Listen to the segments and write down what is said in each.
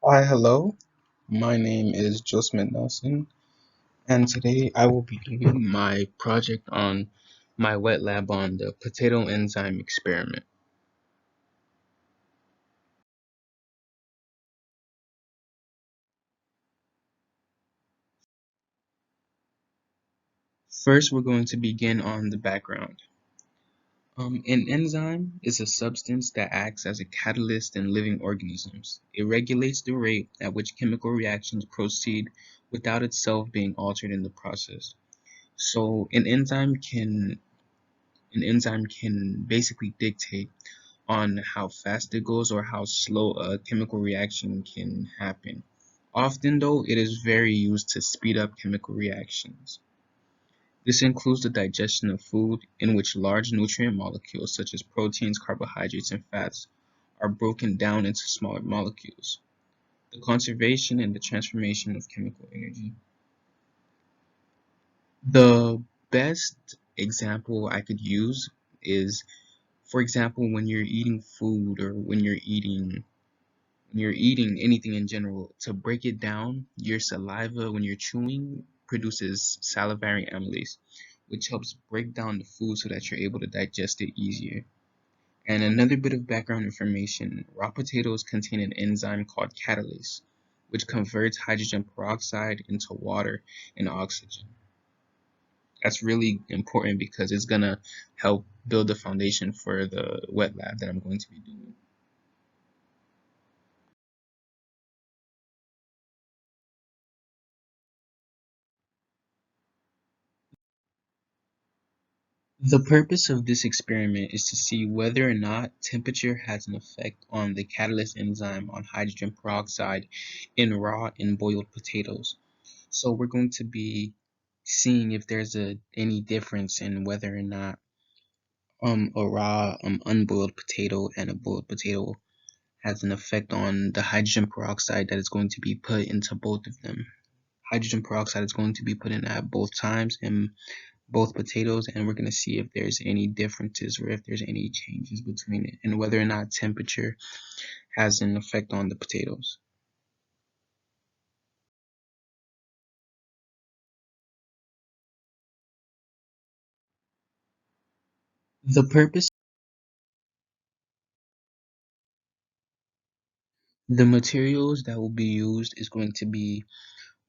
Hi, hello. My name is Joseph Nelson, and today I will be doing my project on my wet lab on the potato enzyme experiment. First, we're going to begin on the background. An enzyme is a substance that acts as a catalyst in living organisms. It regulates the rate at which chemical reactions proceed without itself being altered in the process. So, an enzyme can basically dictate on how fast it goes or how slow a chemical reaction can happen. Often, though, it is very used to speed up chemical reactions. This includes the digestion of food, in which large nutrient molecules such as proteins, carbohydrates, and fats are broken down into smaller molecules. The conservation and the transformation of chemical energy. The best example I could use is, for example, when you're eating food or when you're eating anything in general, to break it down, your saliva, when you're chewing, produces salivary amylase, which helps break down the food so that you're able to digest it easier. And another bit of background information, raw potatoes contain an enzyme called catalase, which converts hydrogen peroxide into water and oxygen. That's really important because it's going to help build the foundation for the wet lab that I'm going to be doing. The purpose of this experiment is to see whether or not temperature has an effect on the catalyst enzyme on hydrogen peroxide in raw and boiled potatoes. So we're going to be seeing if there's any difference in whether or not a raw unboiled potato and a boiled potato has an effect on the hydrogen peroxide that is going to be put into both of them. Hydrogen peroxide is going to be put in at both times in both potatoes, and we're going to see if there's any differences or if there's any changes between it and whether or not temperature has an effect on the potatoes. The purpose, the materials that will be used is going to be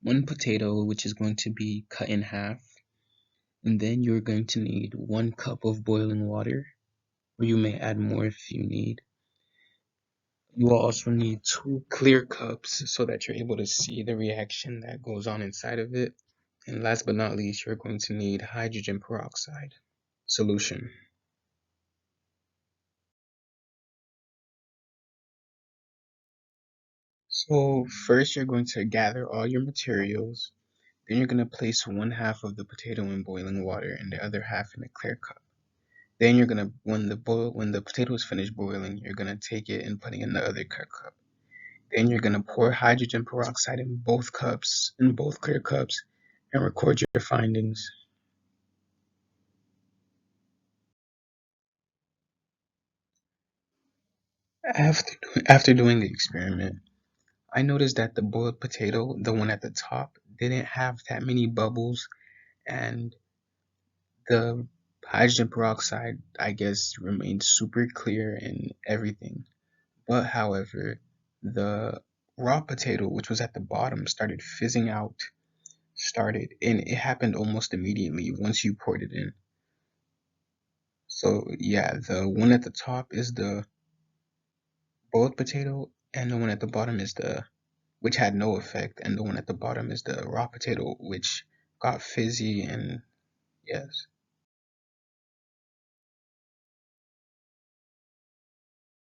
one potato, which is going to be cut in half, and then you're going to need 1 cup of boiling water, or you may add more if you need. You will also need 2 clear cups so that you're able to see the reaction that goes on inside of it. And last but not least, you're going to need hydrogen peroxide solution. So first you're going to gather all your materials. Then you're going to place one half of the potato in boiling water and the other half in a clear cup. Then you're going to, when the potato is finished boiling, you're going to take it and put it in the other clear cup. Then you're going to pour hydrogen peroxide in both cups, in both clear cups, and record your findings. After doing the experiment, I noticed that the boiled potato, the one at the top, didn't have that many bubbles, and the hydrogen peroxide, I guess, remained super clear and everything. But however, the raw potato, which was at the bottom, started fizzing out, and it happened almost immediately once you poured it in. So yeah, the one at the top is the boiled potato, and the one at the bottom is the which had no effect, and the one at the bottom is the raw potato, which got fizzy and yes.